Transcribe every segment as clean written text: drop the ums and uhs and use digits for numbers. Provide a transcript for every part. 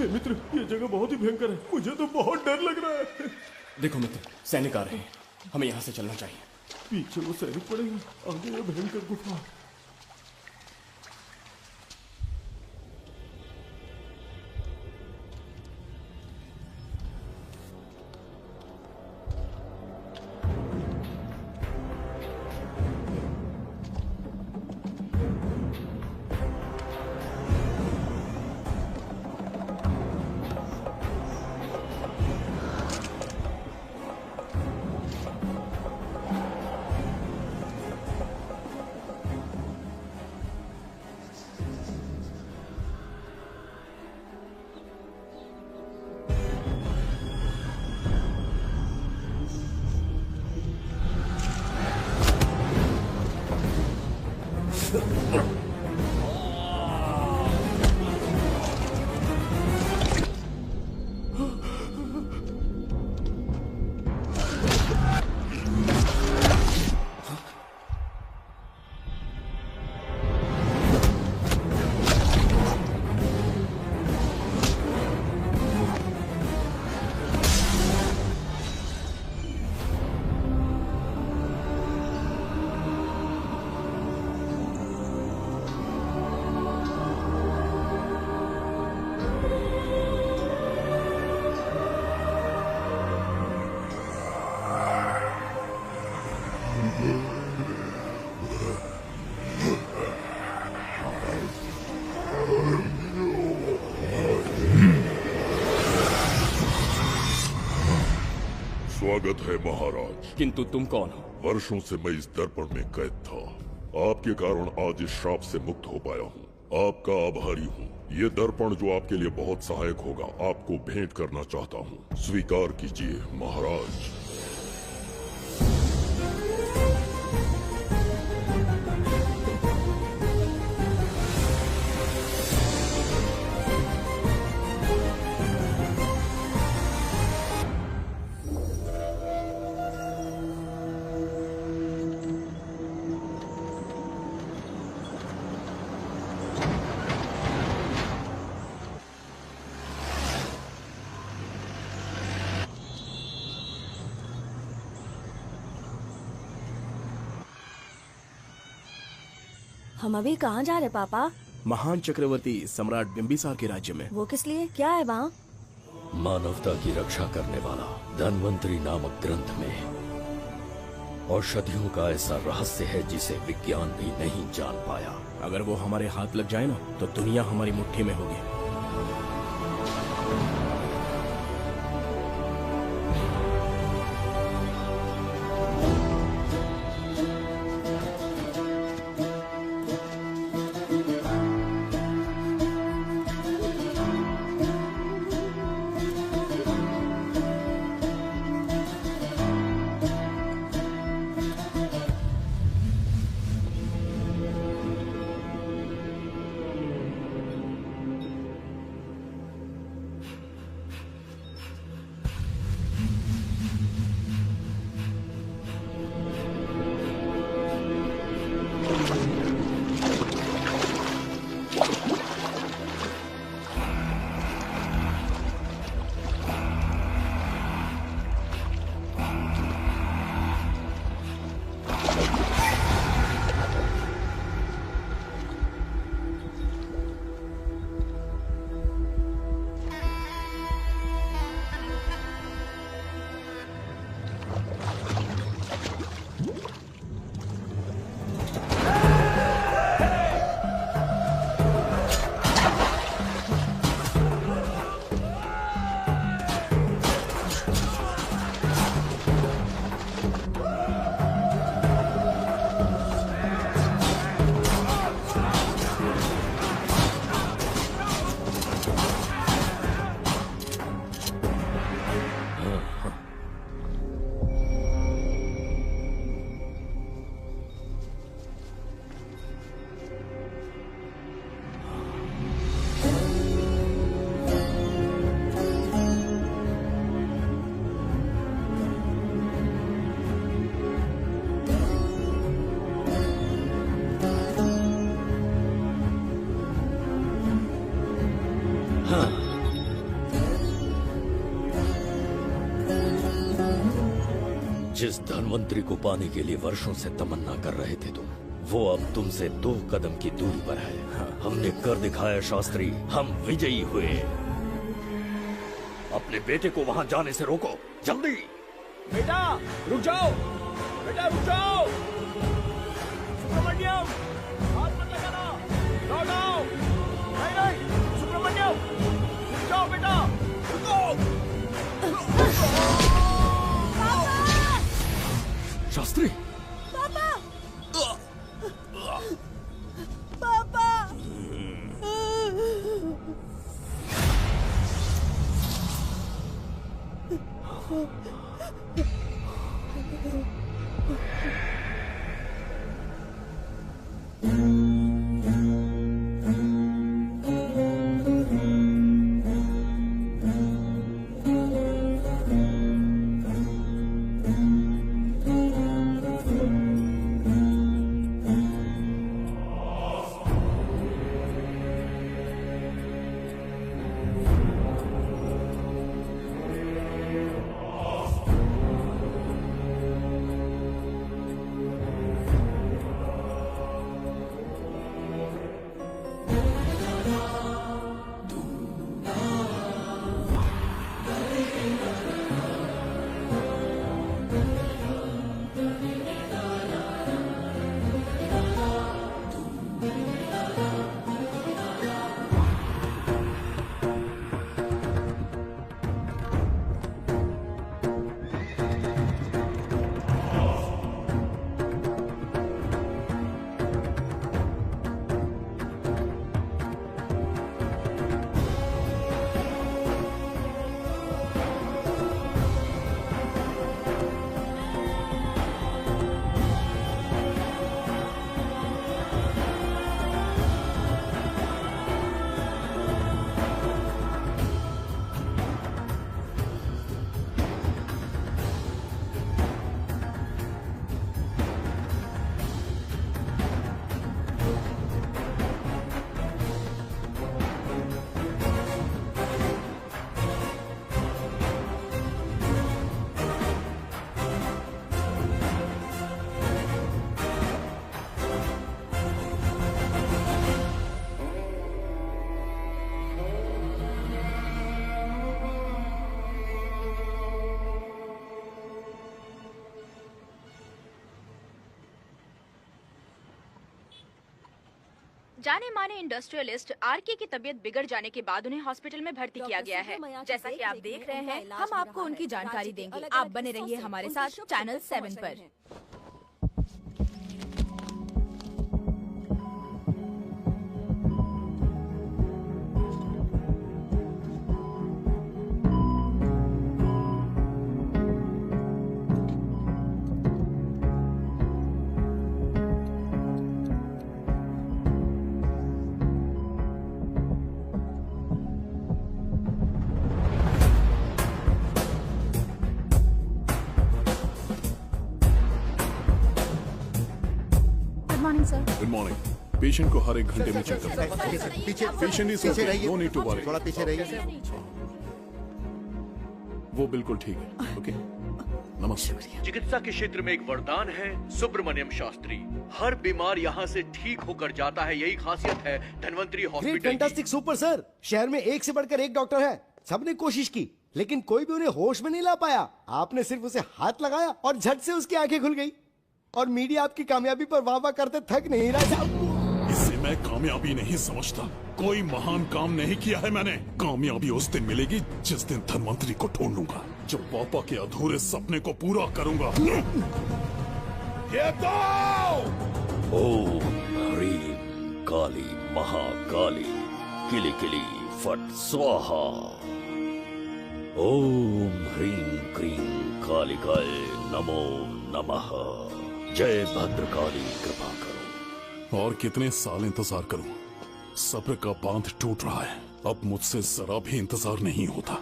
हे मित्र, ये जगह बहुत ही भयंकर है, मुझे तो बहुत डर लग रहा है। देखो मित्र, सैनिक आ रहे हैं, हमें यहाँ से चलना चाहिए। पीछे वो सैनिक पड़ेगा, आगे ये भयंकर गुफा। स्वागत है महाराज। किंतु तुम कौन हो? वर्षों से मैं इस दर्पण में कैद था। आपके कारण आज इस श्राप से मुक्त हो पाया हूँ। आपका आभारी हूँ। ये दर्पण जो आपके लिए बहुत सहायक होगा, आपको भेंट करना चाहता हूँ। स्वीकार कीजिए महाराज। हम अभी कहाँ जा रहे पापा? महान चक्रवर्ती सम्राट बिंबिसार के राज्य में। वो किस लिए? क्या है वहाँ? मानवता की रक्षा करने वाला धन्वंतरी नामक ग्रंथ में औषधियों का ऐसा रहस्य है जिसे विज्ञान भी नहीं जान पाया। अगर वो हमारे हाथ लग जाए ना, तो दुनिया हमारी मुट्ठी में होगी। जिस धनवंतरी को पाने के लिए वर्षों से तमन्ना कर रहे थे तुम, वो अब तुमसे 2 कदम की दूरी पर है। हमने कर दिखाया शास्त्री, हम विजयी हुए। अपने बेटे को वहां जाने से रोको, जल्दी। बेटा रुक जाओ, बेटा रुक जाओ। सुब्रमण्यम, हाथ मत लगाना, लौट आओ। नहीं नहीं सुब्रमण्यम, रुक जाओ बेटा, रुको। शास्त्री, पापा पापा जाने माने इंडस्ट्रियलिस्ट आरके की तबीयत बिगड़ जाने के बाद उन्हें हॉस्पिटल में भर्ती किया गया है। जैसा कि आप देख रहे हैं, हम आपको उनकी जानकारी देंगे। आप बने रहिए हमारे साथ चैनल 7 पर। Good morning. पेशेंट को हर 1 घंटे में चेक करता है। पीछे पेशेंट इज पीछे रहिए, नो नीड टू वरी। थोड़ा पीछे रहिए। वो बिल्कुल ठीक है। ओके, नमस्ते। चिकित्सा के क्षेत्र में एक वरदान है सुब्रमण्यम शास्त्री। हर बीमार यहाँ से ठीक होकर जाता है, यही खासियत है धनवंतरी ग्रेट, हॉस्पिटल की। Fantastic, super sir. शहर में एक से बढ़कर एक डॉक्टर है। सबने कोशिश की, लेकिन कोई भी उन्हें होश में नहीं ला पाया। आपने सिर्फ उसे हाथ लगाया और झट से उसकी आंखें खुल गई। और मीडिया आपकी कामयाबी पर वाह वाह करते थक नहीं रहा। इसे मैं कामयाबी नहीं समझता। कोई महान काम नहीं किया है मैंने। कामयाबी उस दिन मिलेगी जिस दिन धनवंतरी को ढूंढ लूंगा, जो पापा के अधूरे सपने को पूरा करूंगा। ये दो! ओम ह्रीं काली महाकाली किली किली फट स्वाहा। ओम ह्रीं क्रीं कालिकाय नमो नमः। जय भद्रकाली, कृपा करो। और कितने साल इंतजार करूं? सब्र का बांध टूट रहा है। अब मुझसे जरा भी इंतजार नहीं होता।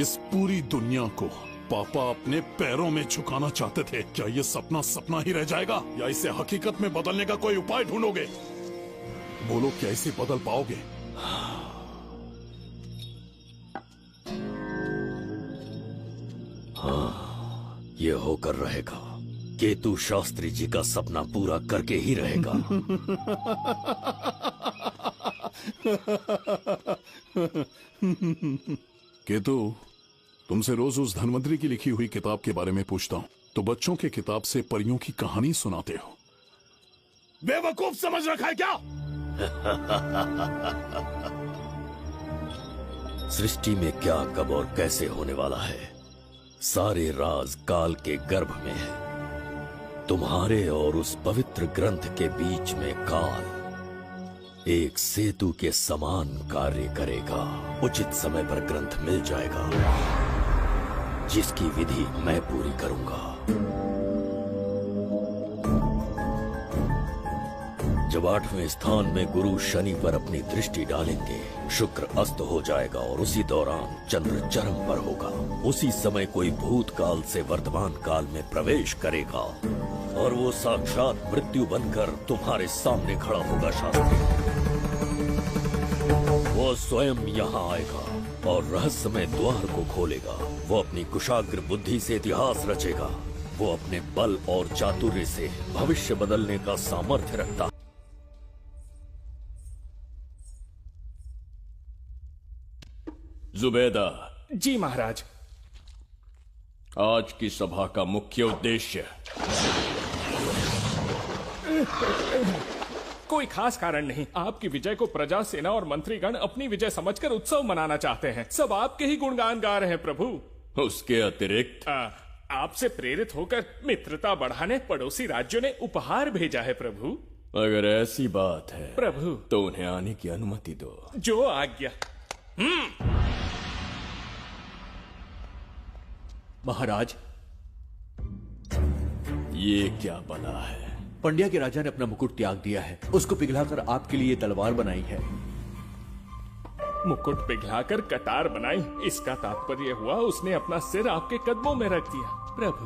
इस पूरी दुनिया को पापा अपने पैरों में झुकाना चाहते थे। क्या ये सपना सपना ही रह जाएगा, या इसे हकीकत में बदलने का कोई उपाय ढूंढोगे? बोलो, क्या इसे बदल पाओगे? ये होकर रहेगा। केतु शास्त्री जी का सपना पूरा करके ही रहेगा। केतु, तुमसे रोज उस धनवंतरी की लिखी हुई किताब के बारे में पूछता हूँ तो बच्चों के किताब से परियों की कहानी सुनाते हो। बेवकूफ समझ रखा है क्या? सृष्टि में क्या, कब और कैसे होने वाला है, सारे राज काल के गर्भ में है। तुम्हारे और उस पवित्र ग्रंथ के बीच में काल एक सेतु के समान कार्य करेगा। उचित समय पर ग्रंथ मिल जाएगा, जिसकी विधि मैं पूरी करूंगा। जब 8वें स्थान में गुरु शनि पर अपनी दृष्टि डालेंगे, शुक्र अस्त हो जाएगा और उसी दौरान चंद्र चरम पर होगा। उसी समय कोई भूतकाल से वर्तमान काल में प्रवेश करेगा और वो साक्षात मृत्यु बनकर तुम्हारे सामने खड़ा होगा। शास्त्री, वो स्वयं यहाँ आएगा और रहस्यमय द्वार को खोलेगा। वो अपनी कुशाग्र बुद्धि से इतिहास रचेगा। वो अपने बल और चातुर्य से भविष्य बदलने का सामर्थ्य रखता। जुबेदा। जी महाराज। आज की सभा का मुख्य उद्देश्य कोई खास कारण नहीं। आपकी विजय को प्रजा, सेना और मंत्रीगण अपनी विजय समझकर उत्सव मनाना चाहते हैं। सब आपके ही गुणगान गा रहे हैं प्रभु। उसके अतिरिक्त आपसे प्रेरित होकर मित्रता बढ़ाने पड़ोसी राज्यों ने उपहार भेजा है प्रभु। अगर ऐसी बात है प्रभु तो उन्हें आने की अनुमति दो। जो आज्ञा। महाराज, ये क्या बला है? पंड्या के राजा ने अपना मुकुट त्याग दिया है। उसको पिघलाकर आपके लिए तलवार बनाई है। मुकुट पिघलाकर कटार बनाई, इसका तात्पर्य हुआ उसने अपना सिर आपके कदमों में रख दिया प्रभु।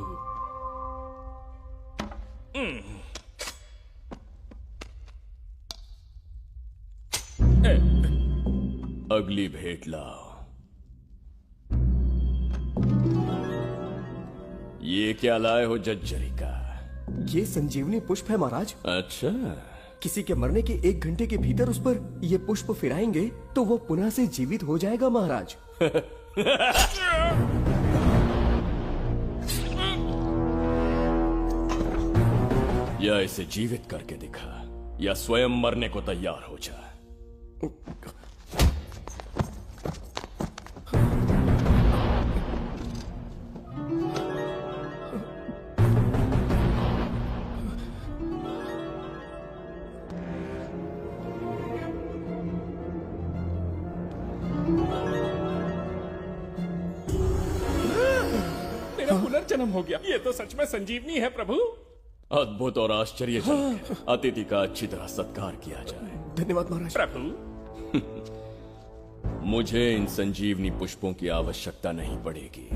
अगली भेंट लाओ। ये क्या लाए हो जज्जरी का? ये संजीवनी पुष्प है महाराज। अच्छा, किसी के मरने के 1 घंटे के भीतर उस पर ये पुष्प फिराएंगे तो वो पुनः से जीवित हो जाएगा महाराज। या इसे जीवित करके दिखा या स्वयं मरने को तैयार हो जा। पुनर्जन्म हो गया। ये तो सच में संजीवनी है प्रभु। अद्भुत और आश्चर्यजनक है। अतिथि का अच्छी तरह सत्कार किया जाए। धन्यवाद महाराज। प्रभु, मुझे इन संजीवनी पुष्पों की आवश्यकता नहीं पड़ेगी।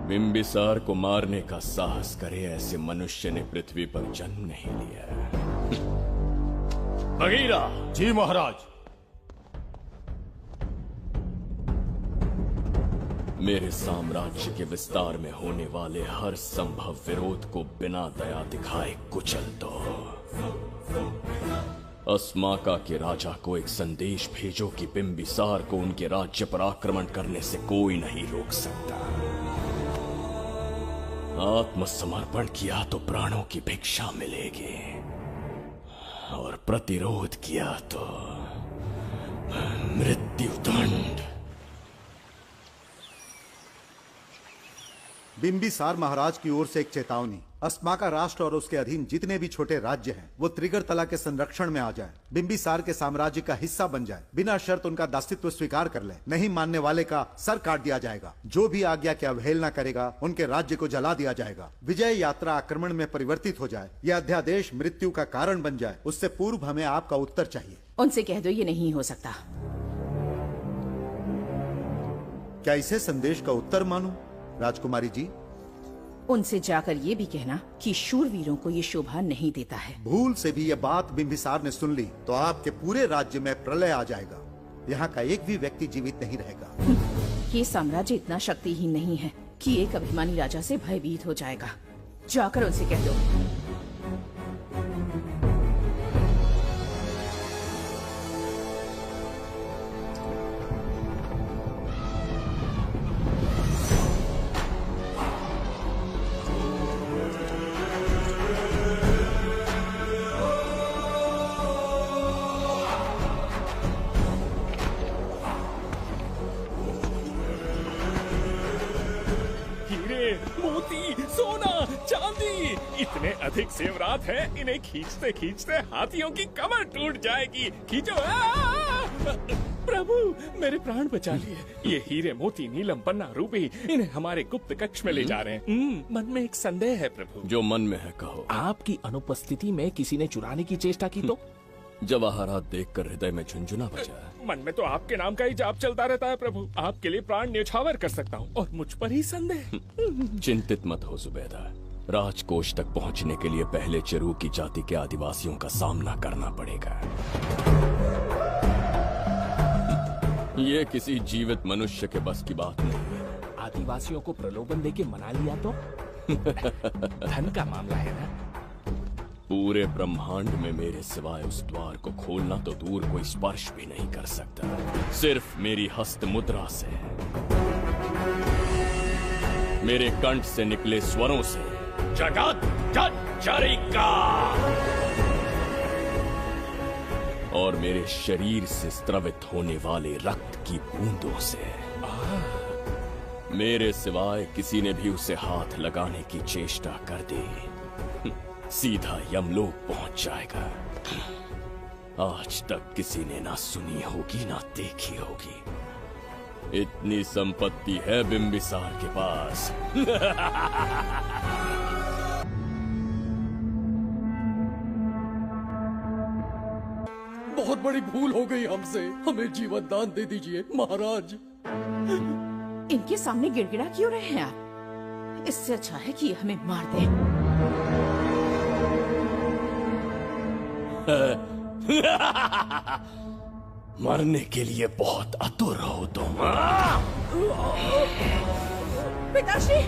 बिंबिसार को मारने का साहस करे ऐसे मनुष्य ने पृथ्वी पर जन्म नहीं लिया। बगीरा। जी महाराज। मेरे साम्राज्य के विस्तार में होने वाले हर संभव विरोध को बिना दया दिखाए कुचल दो। अस्माका के राजा को एक संदेश भेजो कि बिंबिसार को उनके राज्य पर आक्रमण करने से कोई नहीं रोक सकता। आत्मसमर्पण किया तो प्राणों की भिक्षा मिलेगी और प्रतिरोध किया तो मृत्युदंड। बिंबिसार महाराज की ओर से एक चेतावनी। अस्माका राष्ट्र और उसके अधीन जितने भी छोटे राज्य हैं, वो त्रिगर्तला के संरक्षण में आ जाएं, बिंबिसार के साम्राज्य का हिस्सा बन जाए, बिना शर्त उनका दासत्व स्वीकार कर ले। नहीं मानने वाले का सर काट दिया जाएगा। जो भी आज्ञा की अवहेलना करेगा उनके राज्य को जला दिया जाएगा। विजय यात्रा आक्रमण में परिवर्तित हो जाए, यह अध्यादेश मृत्यु का कारण बन जाए, उससे पूर्व हमें आपका उत्तर चाहिए। उनसे कह दो ये नहीं हो सकता। क्या इसे संदेश का उत्तर मानूं? राजकुमारी जी, उनसे जाकर ये भी कहना कि शूरवीरों को ये शोभा नहीं देता है। भूल से भी ये बात बिंबिसार ने सुन ली तो आपके पूरे राज्य में प्रलय आ जाएगा। यहाँ का एक भी व्यक्ति जीवित नहीं रहेगा। ये साम्राज्य इतना शक्तिहीन नहीं है कि एक अभिमानी राजा से भयभीत हो जाएगा। जाकर उनसे कह दो। मोती, सोना, चांदी, इतने अधिक जेवरात हैं, इन्हें खींचते खींचते हाथियों की कमर टूट जाएगी। खींचो। प्रभु, मेरे प्राण बचा लिए। ये हीरे, मोती, नीलम, पन्ना, रूबी, इन्हें हमारे गुप्त कक्ष में ले जा रहे हैं। मन में एक संदेह है प्रभु। जो मन में है कहो। आपकी अनुपस्थिति में किसी ने चुराने की चेष्टा की तो? जवाहरात देखकर हृदय में झुंझुना बजा। मन में तो आपके नाम का ही जाप चलता रहता है प्रभु। आपके लिए प्राण न्यौछावर कर सकता हूँ और मुझ पर ही संदेह। चिंतित मत हो जुबैदा। राजकोष तक पहुँचने के लिए पहले चरूकी जाति के आदिवासियों का सामना करना पड़ेगा। ये किसी जीवित मनुष्य के बस की बात नहीं है। आदिवासियों को प्रलोभन देके मना लिया तो? धन का मामला है ना? पूरे ब्रह्मांड में मेरे सिवाय उस द्वार को खोलना तो दूर कोई स्पर्श भी नहीं कर सकता। सिर्फ मेरी हस्त मुद्रा से, मेरे कंठ से निकले स्वरों से जगत जचरिका और मेरे शरीर से स्त्रवित होने वाले रक्त की बूंदों से। मेरे सिवाय किसी ने भी उसे हाथ लगाने की चेष्टा कर दी, सीधा यमलोक पहुंच जाएगा। आज तक किसी ने ना सुनी होगी ना देखी होगी। इतनी संपत्ति है बिंबिसार के पास। बहुत बड़ी भूल हो गई हमसे, हमें जीवन दान दे दीजिए महाराज। इनके सामने गिड़गिड़ा क्यों रहे हैं आप? इससे अच्छा है कि हमें मार दें। मरने के लिए बहुत आतुर हो तुम। पिताश्री!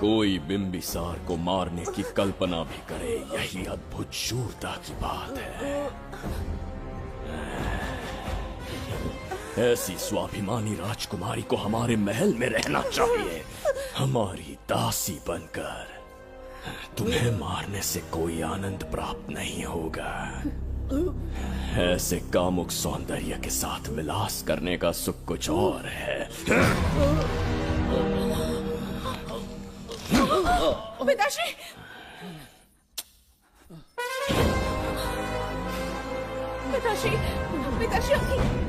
कोई बिंबिसार को मारने की कल्पना भी करे, यही अद्भुत शूरता की बात है। ऐसी स्वाभिमानी राजकुमारी को हमारे महल में रहना चाहिए, हमारी दासी बनकर। तुम्हें मारने से कोई आनंद प्राप्त नहीं होगा। ऐसे कामुक सौंदर्य के साथ विलास करने का सुख कुछ और है। पिताश्री! पिताश्री! पिताश्री!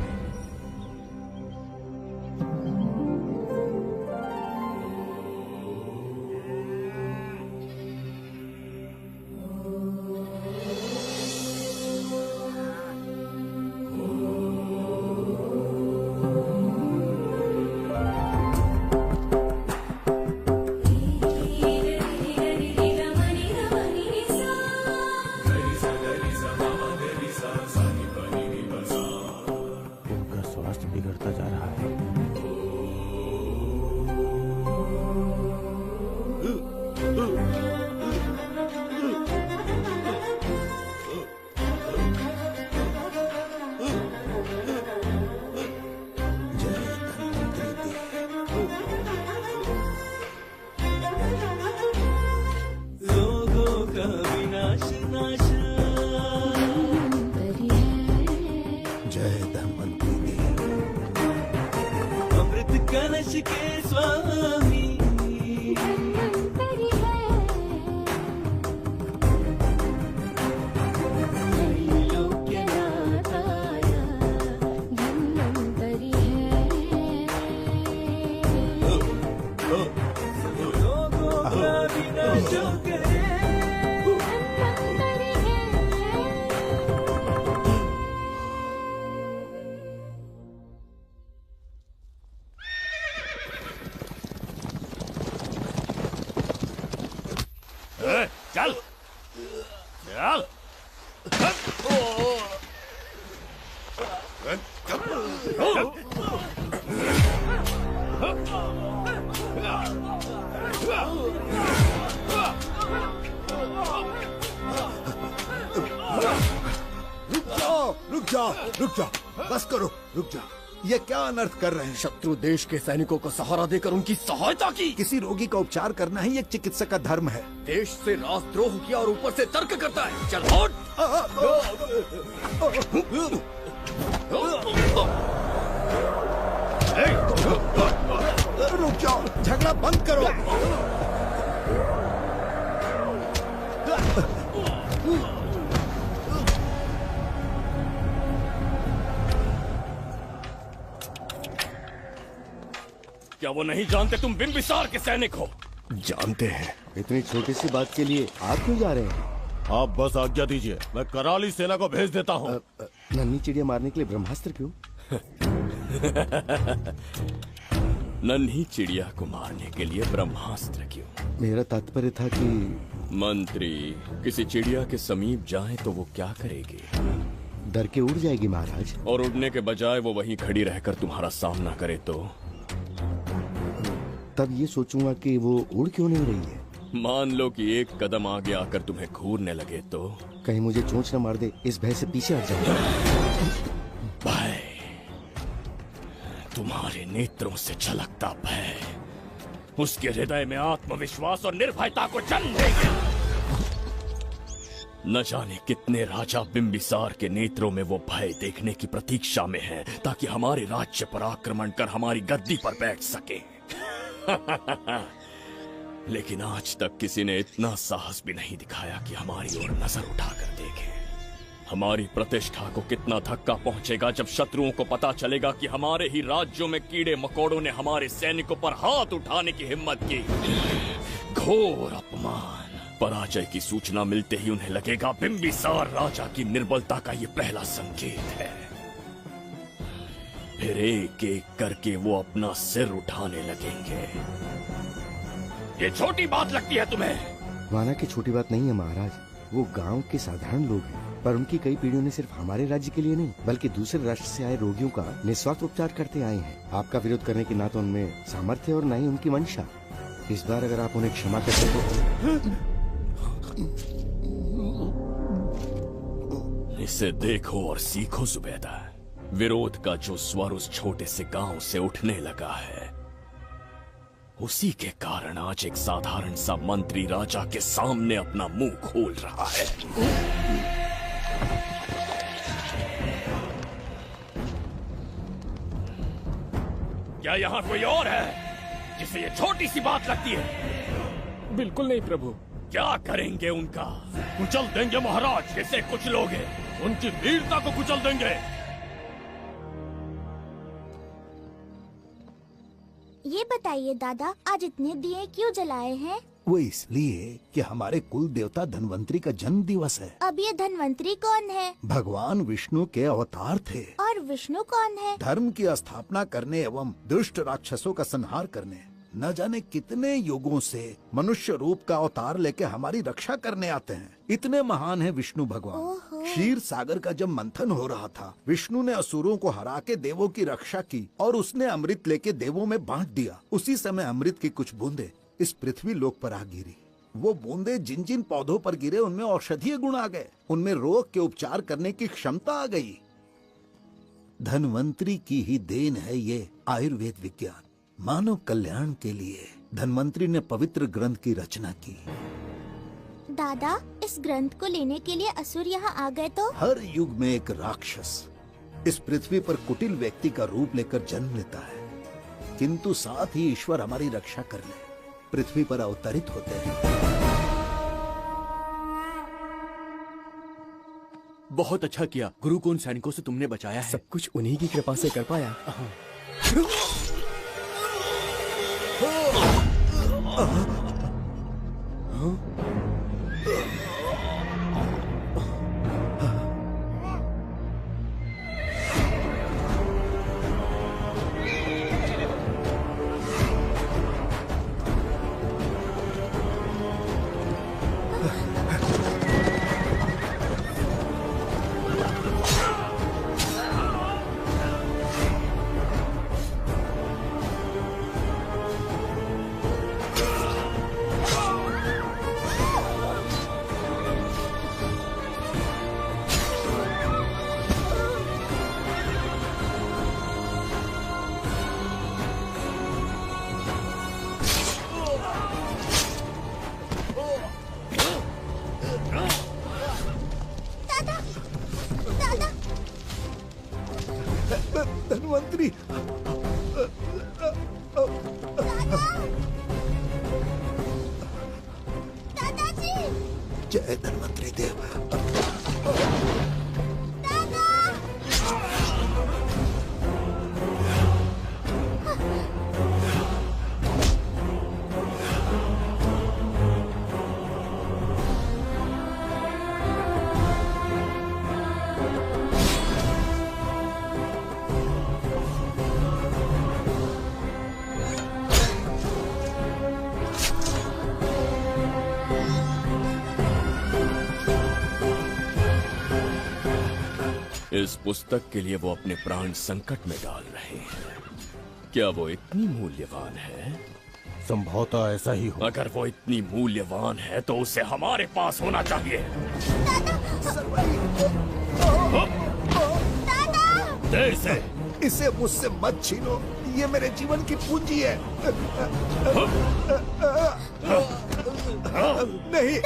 चल चल जा, बस करो, रुक जा। ये क्या अनर्थ कर रहे हैं? शत्रु देश के सैनिकों को सहारा देकर उनकी सहायता की। किसी रोगी का उपचार करना ही एक चिकित्सक का धर्म है। देश से राजद्रोह किया और ऊपर से तर्क करता है। चल हट। रुक जाओ, झगड़ा बंद करो। क्या वो नहीं जानते तुम बिंबिसार के सैनिक हो? जानते हैं। इतनी छोटी सी बात के लिए आप क्यों जा रहे हैं? आप बस आज्ञा दीजिए, मैं कराली सेना को भेज देता हूँ। नन्ही चिड़िया मारने के लिए ब्रह्मास्त्र क्यों? नन्ही चिड़िया को मारने के लिए ब्रह्मास्त्र क्यों? मेरा तात्पर्य था कि मंत्री किसी चिड़िया के समीप जाए तो वो क्या करेगी? डर के उड़ जाएगी महाराज। और उड़ने के बजाय वो वहीं खड़ी रहकर तुम्हारा सामना करे तो? तब ये सोचूंगा कि वो उड़ क्यों नहीं रही है। मान लो कि एक कदम आगे आकर तुम्हें घूरने लगे तो? कहीं मुझे चोंच न मार दे, इस भय से पीछे हट जाऊंगा। भय, तुम्हारे नेत्रों से झलकता भय उसके हृदय में आत्मविश्वास और निर्भयता को जन्म देगा। न जाने कितने राजा बिंबिसार के नेत्रों में वो भय देखने की प्रतीक्षा में हैं, ताकि हमारे राज्य पर आक्रमण कर हमारी गद्दी पर बैठ सके। लेकिन आज तक किसी ने इतना साहस भी नहीं दिखाया कि हमारी ओर नजर उठाकर देखे। हमारी प्रतिष्ठा को कितना धक्का पहुंचेगा जब शत्रुओं को पता चलेगा कि हमारे ही राज्यों में कीड़े मकोड़ों ने हमारे सैनिकों पर हाथ उठाने की हिम्मत की। घोर अपमान। पराजय की सूचना मिलते ही उन्हें लगेगा बिंबिसार राजा की निर्बलता का ये पहला संकेत है। फिर एक एक करके वो अपना सिर उठाने लगेंगे। ये छोटी बात लगती है तुम्हें? माना कि छोटी बात नहीं है महाराज। वो गांव के साधारण लोग हैं, पर उनकी कई पीढ़ियों ने सिर्फ हमारे राज्य के लिए नहीं बल्कि दूसरे राष्ट्र से आए रोगियों का निस्वार्थ उपचार करते आए हैं। आपका विरोध करने की ना तो उनमें सामर्थ्य और ना ही उनकी मंशा। इस बार अगर आप उन्हें क्षमा करते तो। इसे देखो और सीखो जुबैदा। विरोध का जो स्वर उस छोटे से गांव से उठने लगा है, उसी के कारण आज एक साधारण सा मंत्री राजा के सामने अपना मुंह खोल रहा है। क्या यहाँ कोई और है जिसे ये छोटी सी बात लगती है? बिल्कुल नहीं प्रभु। क्या करेंगे उनका? कुचल देंगे महाराज। जैसे कुछ लोग हैं उनकी वीरता को कुचल देंगे। ये बताइए दादा, आज इतने दिए क्यों जलाए हैं? वो इसलिए कि हमारे कुल देवता धन्वंतरी का जन्म दिवस है। अब ये धन्वंतरी कौन है? भगवान विष्णु के अवतार थे। और विष्णु कौन है? धर्म की स्थापना करने एवं दुष्ट राक्षसों का संहार करने न जाने कितने युगों से मनुष्य रूप का अवतार लेके हमारी रक्षा करने आते हैं। इतने महान है विष्णु भगवान। क्षीर सागर का जब मंथन हो रहा था, विष्णु ने असुरों को हरा के देवों की रक्षा की और उसने अमृत लेके देवों में बांट दिया। उसी समय अमृत की कुछ बूंदे इस पृथ्वी लोक पर आ गिरी। वो बूंदे जिन जिन पौधों पर गिरे उनमें औषधीय गुण आ गए, उनमें रोग के उपचार करने की क्षमता आ गई। धन्वंतरी की ही देन है ये आयुर्वेद विज्ञान। मानव कल्याण के लिए धन्वंतरी ने पवित्र ग्रंथ की रचना की। दादा, इस ग्रंथ को लेने के लिए असुर यहाँ आ गए तो? हर युग में एक राक्षस इस पृथ्वी पर कुटिल व्यक्ति का रूप लेकर जन्म लेता है, किंतु साथ ही ईश्वर हमारी रक्षा करने पृथ्वी पर अवतरित होते हैं। बहुत अच्छा किया गुरु को उन सैनिकों से तुमने बचाया है। सब कुछ उन्हीं की कृपा से कर पाया। धन्वंतरी। दादाजी। जय धन्वंतरी देव। इस पुस्तक के लिए वो अपने प्राण संकट में डाल रहे हैं। क्या वो इतनी मूल्यवान है? संभवतः ऐसा ही हो। अगर वो इतनी मूल्यवान है तो उसे हमारे पास होना चाहिए। दे इसे। इसे मुझसे मत छीनो, ये मेरे जीवन की पूंजी है। नहीं,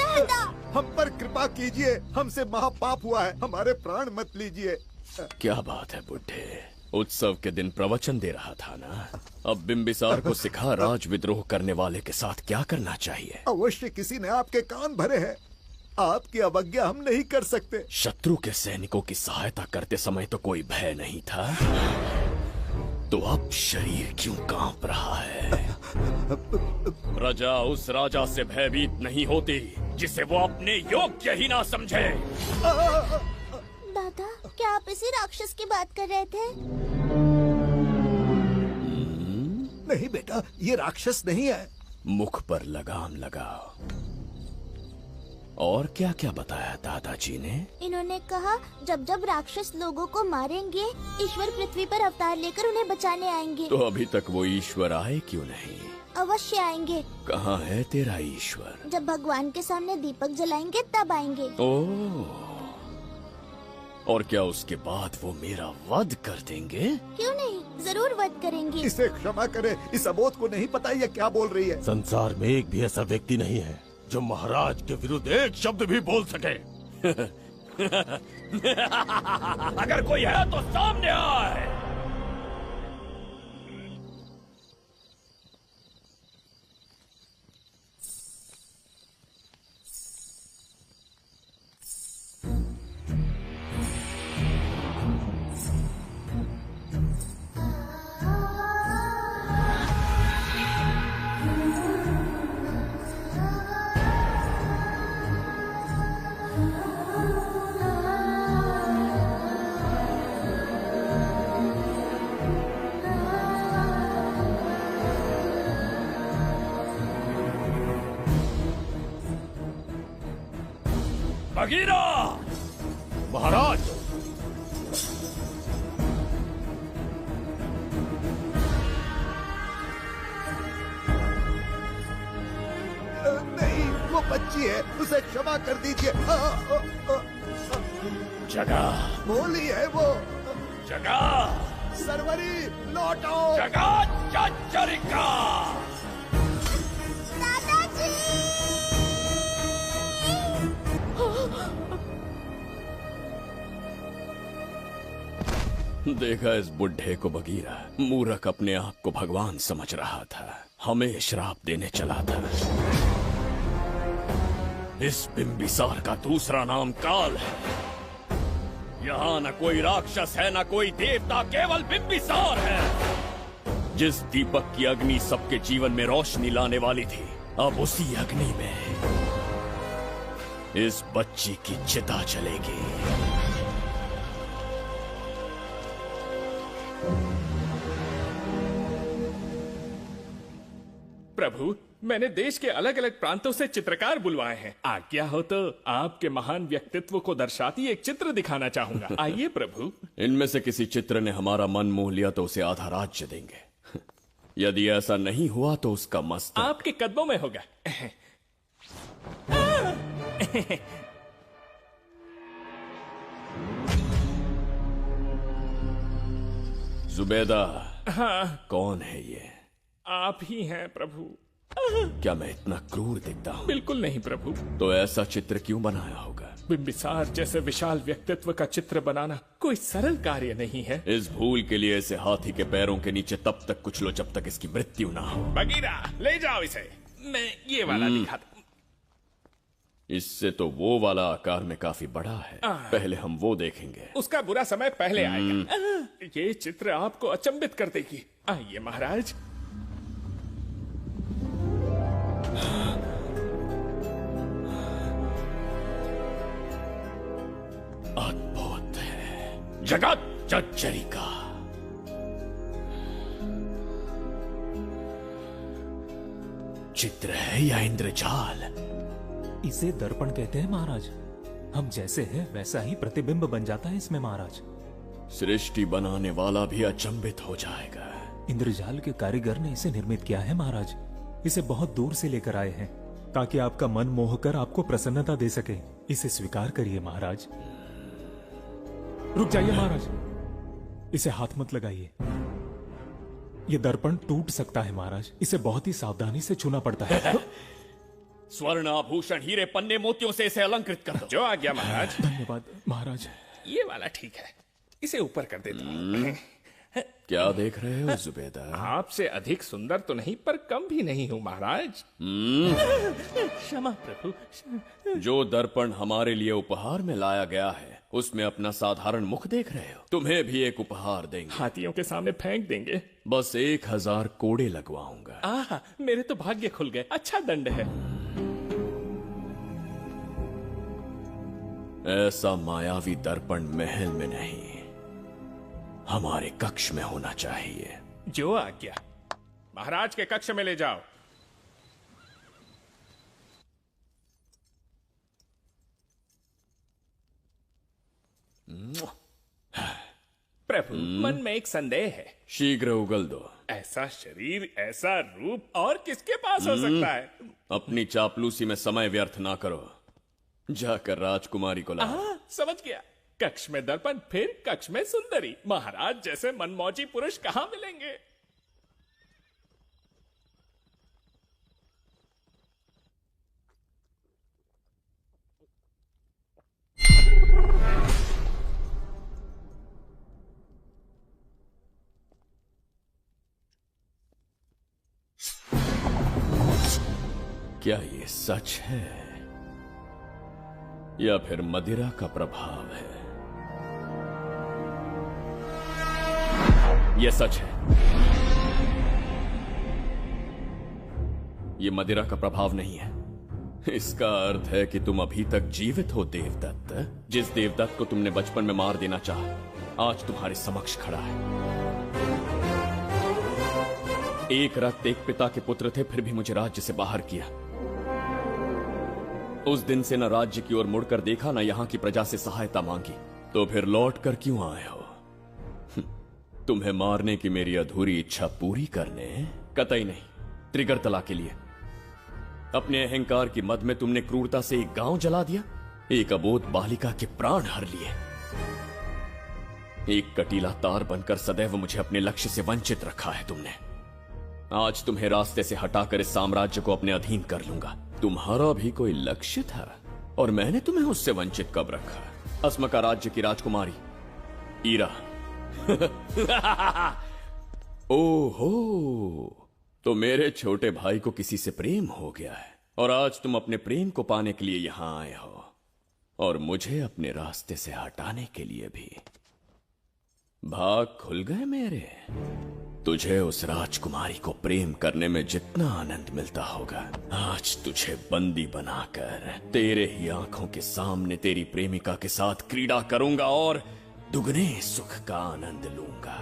हम पर कृपा कीजिए, हमसे महापाप हुआ है, हमारे प्राण मत लीजिए। क्या बात है बुड्ढे, उत्सव के दिन प्रवचन दे रहा था ना। अब बिंबिसार को सिखा राज विद्रोह करने वाले के साथ क्या करना चाहिए। अवश्य किसी ने आपके कान भरे हैं, आपकी अवज्ञा हम नहीं कर सकते। शत्रु के सैनिकों की सहायता करते समय तो कोई भय नहीं था, तो अब शरीर क्यों कांप रहा है? प्रजा उस राजा से भयभीत नहीं होती जिसे वो अपने योग्य ही ना समझे। दादा, क्या आप इसी राक्षस की बात कर रहे थे? नहीं बेटा, ये राक्षस नहीं है। मुख पर लगाम लगाओ। और क्या क्या बताया दादाजी ने? इन्होंने कहा जब जब राक्षस लोगों को मारेंगे, ईश्वर पृथ्वी पर अवतार लेकर उन्हें बचाने आएंगे। तो अभी तक वो ईश्वर आए क्यों नहीं? अवश्य आएंगे। कहाँ है तेरा ईश्वर? जब भगवान के सामने दीपक जलाएंगे तब आएंगे। ओह, और क्या उसके बाद वो मेरा वध कर देंगे? क्यों नहीं, जरूर वध करेंगे। इसे क्षमा करे, इस अबोध को नहीं पता ये क्या बोल रही है। संसार में एक भी ऐसा व्यक्ति नहीं है जो महाराज के विरुद्ध एक शब्द भी बोल सके। अगर कोई है तो सामने आए। बगीरा! महाराज! नहीं, वो बच्ची है, उसे क्षमा कर दीजिए। जगह बोली है वो। जगह सरवरी लौटो। जगह चचरिका। देखा इस बुढ़े को बगीरा। मूर्ख अपने आप को भगवान समझ रहा था, हमें श्राप देने चला था। इस बिंबिसार का दूसरा नाम काल है। यहाँ न कोई राक्षस है, न कोई देवता, केवल बिंबिसार है। जिस दीपक की अग्नि सबके जीवन में रोशनी लाने वाली थी, अब उसी अग्नि में इस बच्ची की चिता जलेगी। प्रभु, मैंने देश के अलग अलग प्रांतों से चित्रकार बुलवाए हैं। आज्ञा हो तो आपके महान व्यक्तित्व को दर्शाती एक चित्र दिखाना चाहूंगा। आइए प्रभु। इनमें से किसी चित्र ने हमारा मन मोह लिया तो उसे आधा राज्य देंगे। यदि ऐसा नहीं हुआ तो उसका मस्तक आपके कदमों में होगा। जुबेदा। हाँ। कौन है ये? आप ही हैं प्रभु। क्या मैं इतना क्रूर दिखता हूँ? बिल्कुल नहीं प्रभु। तो ऐसा चित्र क्यों बनाया होगा? बिंबिसार जैसे विशाल व्यक्तित्व का चित्र बनाना कोई सरल कार्य नहीं है। इस भूल के लिए इसे हाथी के पैरों के नीचे तब तक कुचलो जब तक इसकी मृत्यु ना हो। बगीरा ले जाओ इसे। मैं ये वाला दिखाता। इससे तो वो वाला आकार में काफी बड़ा है। पहले हम वो देखेंगे। उसका बुरा समय पहले आएगा। ये चित्र आपको अचंभित कर देगी। आइए महाराज। अद्भुत है। जगत जज्जरी का चित्र है या इंद्रजाल? इसे दर्पण कहते हैं महाराज। हम जैसे हैं वैसा ही प्रतिबिंब बन जाता है इसमें महाराज। सृष्टि बनाने वाला भी अचंभित हो जाएगा। इंद्रजाल के कारीगर ने इसे निर्मित किया है महाराज। इसे बहुत दूर से लेकर आए हैं ताकि आपका मन मोह कर आपको प्रसन्नता दे सके। इसे स्वीकार करिए महाराज। रुक जाइए महाराज, इसे हाथ मत लगाइए। ये दर्पण टूट सकता है महाराज। इसे बहुत ही सावधानी से छूना पड़ता है। स्वर्ण आभूषण हीरे पन्ने मोतियों से इसे अलंकृत कर दो। जो आ गया महाराज। धन्यवाद महाराज। ये वाला ठीक है, इसे ऊपर कर देता हूं। क्या देख रहे हो जुबेदा? आपसे अधिक सुंदर तो नहीं पर कम भी नहीं हूं महाराज। क्षमा प्रभु। जो दर्पण हमारे लिए उपहार में लाया गया है उसमें अपना साधारण मुख देख रहे हो? तुम्हें भी एक उपहार देंगे। हाथियों के सामने फेंक देंगे। बस 1000 कोड़े लगवाऊंगा। मेरे तो भाग्य खुल गए। अच्छा दंड है। ऐसा मायावी दर्पण महल में नहीं, हमारे कक्ष में होना चाहिए। जो आज्ञा। महाराज के कक्ष में ले जाओ। प्रभु, मन में एक संदेह है। शीघ्र उगल दो। ऐसा शरीर, ऐसा रूप और किसके पास हो सकता है? अपनी चापलूसी में समय व्यर्थ ना करो। जाकर राजकुमारी को लाओ। समझ गया। कक्ष में दर्पण, फिर कक्ष में सुंदरी। महाराज जैसे मनमौजी पुरुष कहां मिलेंगे? क्या ये सच है या फिर मदिरा का प्रभाव है? ये सच है। ये मदिरा का प्रभाव नहीं है। इसका अर्थ है कि तुम अभी तक जीवित हो देवदत्त। जिस देवदत्त को तुमने बचपन में मार देना चाहा आज तुम्हारे समक्ष खड़ा है। एक रक्त एक पिता के पुत्र थे, फिर भी मुझे राज्य से बाहर किया। उस दिन से न राज्य की ओर मुड़कर देखा, न यहां की प्रजा से सहायता मांगी। तो फिर लौट कर क्यों आए हो? तुम्हें मारने की मेरी अधूरी इच्छा पूरी करने? कतई नहीं, त्रिगर्तला के लिए। अपने अहंकार की मद में तुमने क्रूरता से एक गांव जला दिया, एक अबोध बालिका के प्राण हर लिए। एक कटीला तार बनकर सदैव मुझे अपने लक्ष्य से वंचित रखा है तुमने। आज तुम्हें रास्ते से हटाकर इस साम्राज्य को अपने अधीन कर लूंगा। तुम्हारा भी कोई लक्ष्य था और मैंने तुम्हें उससे वंचित कब रखा? अस्मका राज्य की राजकुमारी ईरा। ओहो, तो मेरे छोटे भाई को किसी से प्रेम हो गया है और आज तुम अपने प्रेम को पाने के लिए यहां आए हो और मुझे अपने रास्ते से हटाने के लिए भी। भाग खुल गए मेरे। तुझे उस राजकुमारी को प्रेम करने में जितना आनंद मिलता होगा, आज तुझे बंदी बनाकर तेरे ही आंखों के सामने तेरी प्रेमिका के साथ क्रीड़ा करूंगा और दुगने सुख का आनंद लूंगा।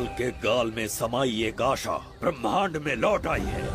काल के गाल में समाई एक आशा ब्रह्मांड में लौट आई है।